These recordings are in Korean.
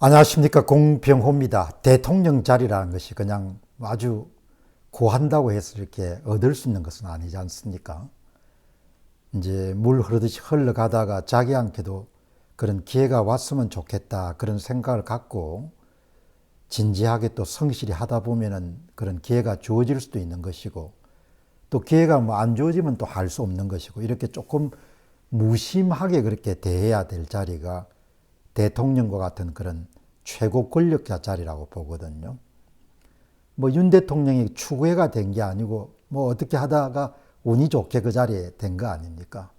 안녕하십니까. 공병호입니다. 대통령 자리라는 것이 그냥 아주 고한다고 해서 이렇게 얻을 수 있는 것은 아니지 않습니까? 이제 물 흐르듯이 흘러가다가 자기한테도 그런 기회가 왔으면 좋겠다 그런 생각을 갖고 진지하게 또 성실히 하다 보면은 그런 기회가 주어질 수도 있는 것이고, 또 기회가 뭐 안 주어지면 또 할 수 없는 것이고, 이렇게 조금 무심하게 그렇게 대해야 될 자리가 대통령과 같은 그런 최고 권력자 자리라고 보거든요. 뭐 윤 대통령이 추구해가 된 게 아니고 뭐 어떻게 하다가 운이 좋게 그 자리에 된 거 아닙니까?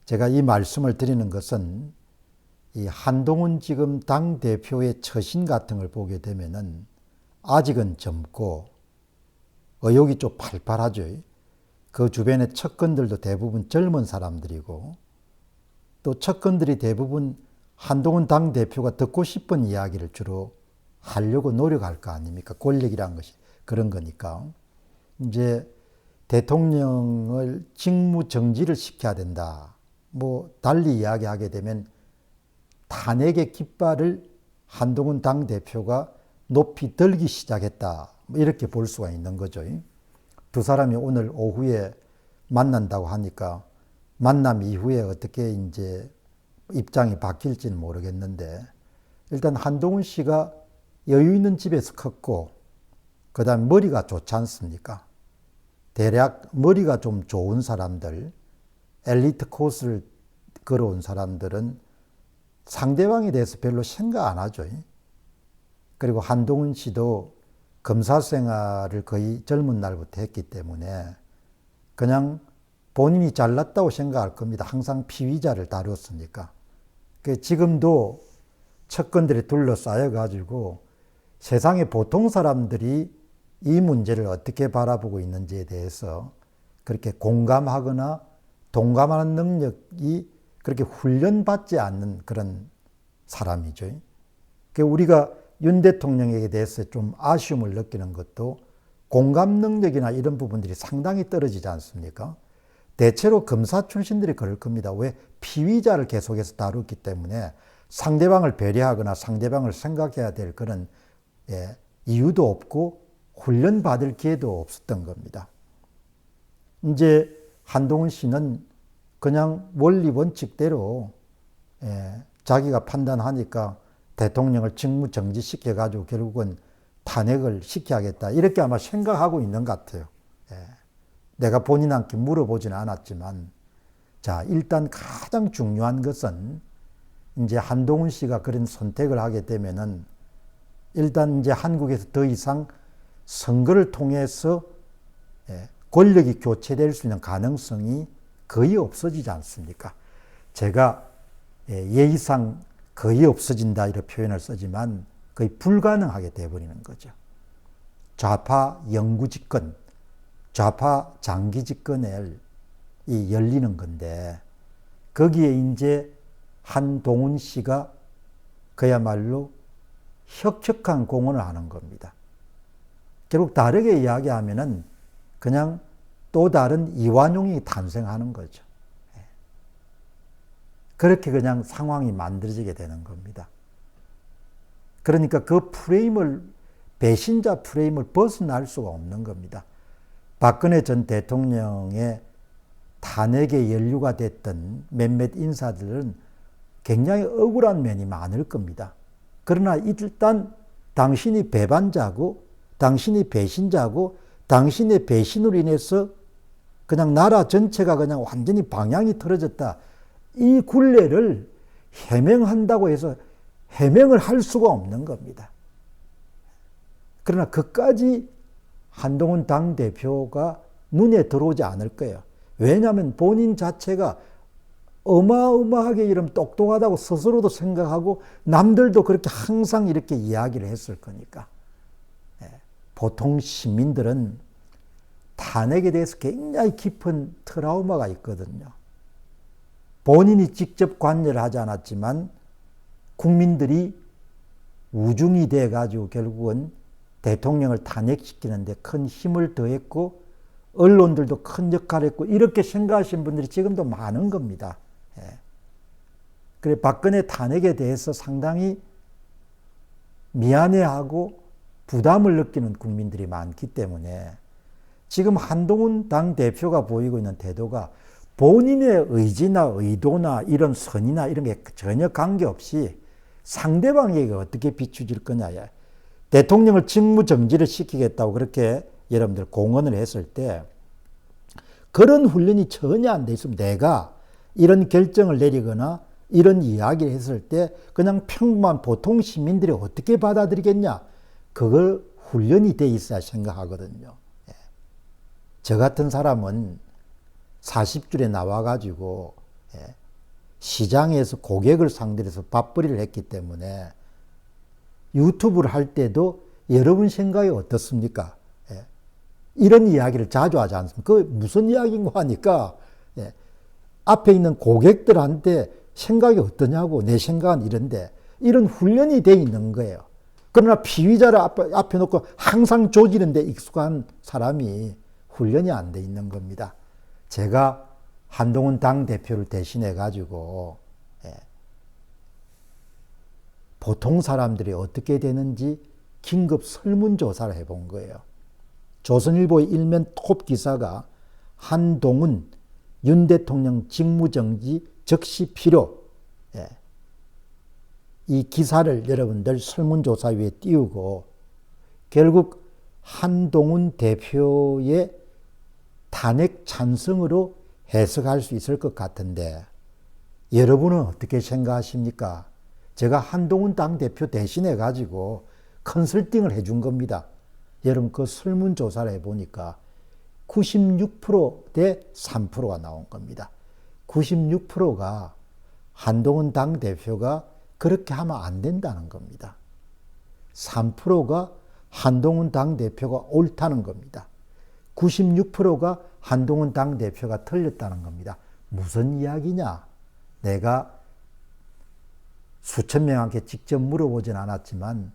제가 이 말씀을 드리는 것은 이 한동훈 지금 당대표의 처신 같은 걸 보게 되면은 아직은 젊고 의욕이 좀 팔팔하죠. 그 주변의 측근들도 대부분 젊은 사람들이고, 또 측근들이 대부분 한동훈 당대표가 듣고 싶은 이야기를 주로 하려고 노력할 거 아닙니까? 권력이란 것이 그런 거니까. 이제 대통령을 직무 정지를 시켜야 된다. 뭐 달리 이야기하게 되면 탄핵의 깃발을 한동훈 당대표가 높이 들기 시작했다. 이렇게 볼 수가 있는 거죠. 두 사람이 오늘 오후에 만난다고 하니까 만남 이후에 어떻게 이제 입장이 바뀔지는 모르겠는데, 일단 한동훈 씨가 여유 있는 집에서 컸고, 그 다음 머리가 좋지 않습니까? 대략 머리가 좀 좋은 사람들, 엘리트 코스를 걸어온 사람들은 상대방에 대해서 별로 생각 안 하죠. 그리고 한동훈 씨도 검사 생활을 거의 젊은 날부터 했기 때문에 그냥 본인이 잘났다고 생각할 겁니다. 항상 피의자를 다뤘으니까. 지금도 측근들이 둘러싸여 가지고 세상의 보통 사람들이 이 문제를 어떻게 바라보고 있는지에 대해서 그렇게 공감하거나 동감하는 능력이 그렇게 훈련받지 않는 그런 사람이죠. 우리가 윤 대통령에 대해서 좀 아쉬움을 느끼는 것도 공감 능력이나 이런 부분들이 상당히 떨어지지 않습니까? 대체로 검사 출신들이 그럴 겁니다. 왜? 피의자를 계속해서 다루기 때문에 상대방을 배려하거나 상대방을 생각해야 될 그런 이유도 없고 훈련받을 기회도 없었던 겁니다. 이제 한동훈 씨는 그냥 원리 원칙대로 자기가 판단하니까 대통령을 직무 정지시켜가지고 결국은 탄핵을 시켜야겠다. 이렇게 아마 생각하고 있는 것 같아요. 내가 본인한테 물어보지는 않았지만, 자, 일단 가장 중요한 것은 이제 한동훈 씨가 그런 선택을 하게 되면은 일단 이제 한국에서 더 이상 선거를 통해서 권력이 교체될 수 있는 가능성이 거의 없어지지 않습니까? 제가 예의상 거의 없어진다 이런 표현을 쓰지만 거의 불가능하게 되어버리는 거죠. 좌파 영구 집권, 좌파 장기 집권에 열리는 건데, 거기에 이제 한동훈 씨가 그야말로 혁혁한 공헌을 하는 겁니다. 결국 다르게 이야기하면은 그냥 또 다른 이완용이 탄생하는 거죠. 그렇게 그냥 상황이 만들어지게 되는 겁니다. 그러니까 그 프레임을, 배신자 프레임을 벗어날 수가 없는 겁니다. 박근혜 전 대통령의 탄핵에 연루가 됐던 몇몇 인사들은 굉장히 억울한 면이 많을 겁니다. 그러나 일단 당신이 배반자고, 당신이 배신자고, 당신의 배신으로 인해서 그냥 나라 전체가 그냥 완전히 방향이 틀어졌다. 이 굴레를 해명한다고 해서 해명을 할 수가 없는 겁니다. 그러나 그까지 한동훈 당대표가 눈에 들어오지 않을 거예요. 왜냐하면 본인 자체가 어마어마하게 이런 똑똑하다고 스스로도 생각하고 남들도 그렇게 항상 이렇게 이야기를 했을 거니까. 보통 시민들은 탄핵에 대해서 굉장히 깊은 트라우마가 있거든요. 본인이 직접 관여를 하지 않았지만 국민들이 우중이 돼가지고 결국은 대통령을 탄핵시키는데 큰 힘을 더했고 언론들도 큰 역할을 했고, 이렇게 생각하시는 분들이 지금도 많은 겁니다. 그래 박근혜 탄핵에 대해서 상당히 미안해하고 부담을 느끼는 국민들이 많기 때문에 지금 한동훈 당대표가 보이고 있는 태도가 본인의 의지나 의도나 이런 선이나 이런 게 전혀 관계없이 상대방에게 어떻게 비추질 거냐야. 대통령을 직무정지를 시키겠다고 그렇게 여러분들 공언을 했을 때 그런 훈련이 전혀 안 돼 있으면 내가 이런 결정을 내리거나 이런 이야기를 했을 때 그냥 평범한 보통 시민들이 어떻게 받아들이겠냐. 그걸 훈련이 돼 있어야 생각하거든요. 예. 저 같은 사람은 40줄에 나와가지고 예. 시장에서 고객을 상대로 해서 밥벌이를 했기 때문에 유튜브를 할 때도 여러분 생각이 어떻습니까? 예. 이런 이야기를 자주 하지 않습니까? 그 무슨 이야기인가 하니까 예. 앞에 있는 고객들한테 생각이 어떠냐고 내 생각은 이런데 이런 훈련이 돼 있는 거예요. 그러나 피의자를 앞에 놓고 항상 조지는 데 익숙한 사람이 훈련이 안 돼 있는 겁니다. 제가 한동훈 당대표를 대신해 가지고 예. 보통 사람들이 어떻게 되는지 긴급 설문조사를 해본 거예요. 조선일보의 일면 톱 기사가 한동훈 윤 대통령 직무정지 즉시 필요. 예. 이 기사를 여러분들 설문조사 위에 띄우고 결국 한동훈 대표의 탄핵 찬성으로 해석할 수 있을 것 같은데 여러분은 어떻게 생각하십니까? 제가 한동훈 당대표 대신해 가지고 컨설팅을 해준 겁니다. 여러분 그 설문조사를 해보니까 96%대 3%가 나온 겁니다. 96%가 한동훈 당대표가 그렇게 하면 안 된다는 겁니다. 3%가 한동훈 당대표가 옳다는 겁니다. 96%가 한동훈 당대표가 틀렸다는 겁니다. 무슨 이야기냐? 내가 수천 명한테 직접 물어보진 않았지만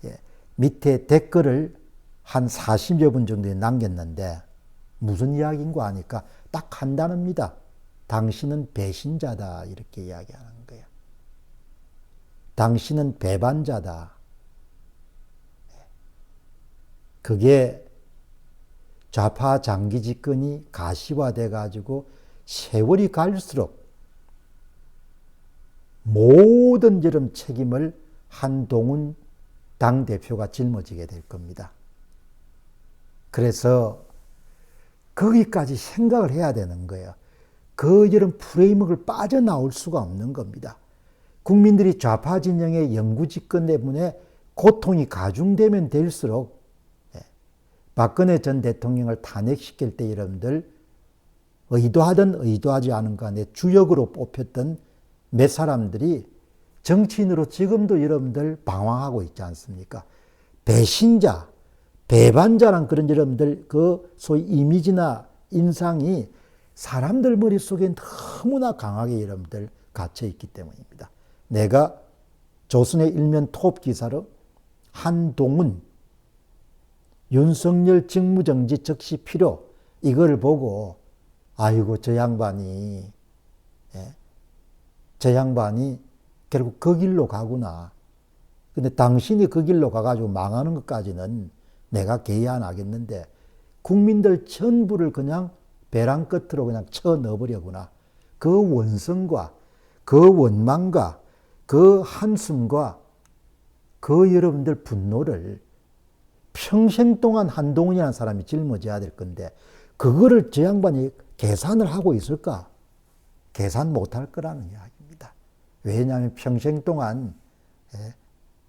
예, 밑에 댓글을 한 40여 분 정도에 남겼는데 무슨 이야기인가 하니까 딱 한 단어입니다. 당신은 배신자다 이렇게 이야기하는 거예요. 당신은 배반자다. 그게 좌파 장기 집권이 가시화돼 가지고 세월이 갈수록 모든 이런 책임을 한동훈 당대표가 짊어지게 될 겁니다. 그래서 거기까지 생각을 해야 되는 거예요. 그 이런 프레임워크를 빠져나올 수가 없는 겁니다. 국민들이 좌파 진영의 영구 집권 때문에 고통이 가중되면 될수록 박근혜 전 대통령을 탄핵시킬 때 여러분들 의도하든 의도하지 않은 간에 주역으로 뽑혔던 몇 사람들이 정치인으로 지금도 여러분들 방황하고 있지 않습니까? 배신자, 배반자란 그런 여러분들 그 소위 이미지나 인상이 사람들 머릿속에 너무나 강하게 여러분들 갇혀 있기 때문입니다. 내가 조선의 일면 톱 기사로 한동훈 윤석열 직무정지 즉시 필요 이걸 보고 아이고 저 양반이 결국 그 길로 가구나. 근데 당신이 그 길로 가가지고 망하는 것까지는 내가 개의 안 하겠는데 국민들 전부를 그냥 배랑 끝으로 그냥 쳐 넣어버려구나. 그 원성과 그 원망과 그 한숨과 그 여러분들 분노를 평생 동안 한동훈이라는 사람이 짊어져야 될 건데 그거를 저 양반이 계산을 하고 있을까? 계산 못할 거라는 이야기입니다. 왜냐하면 평생 동안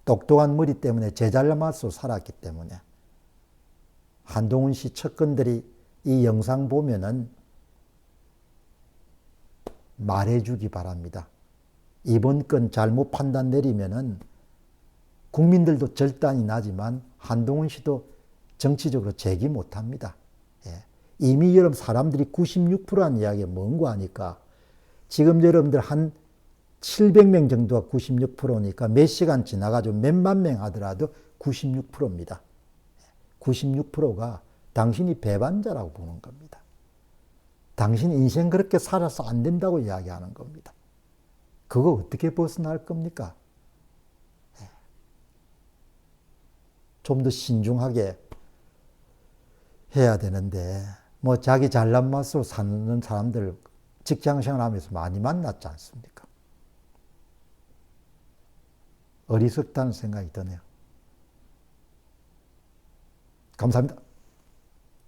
똑똑한 머리 때문에 제잘나맞서 살았기 때문에 한동훈 씨 측근들이 이 영상 보면은 말해주기 바랍니다. 이번 건 잘못 판단 내리면은 국민들도 절단이 나지만 한동훈 씨도 정치적으로 재기 못합니다. 이미 여러분 사람들이 96%라는 이야기가 뭔가 하니까 지금 여러분들 한 700명 정도가 96%니까 몇 시간 지나가지고 몇만 명 하더라도 96%입니다. 96%가 당신이 배반자라고 보는 겁니다. 당신 인생 그렇게 살아서 안 된다고 이야기하는 겁니다. 그거 어떻게 벗어날 겁니까? 좀 더 신중하게 해야 되는데, 뭐 자기 잘난 맛으로 사는 사람들 직장 생활하면서 많이 만났지 않습니까? 어리석다는 생각이 드네요. 감사합니다.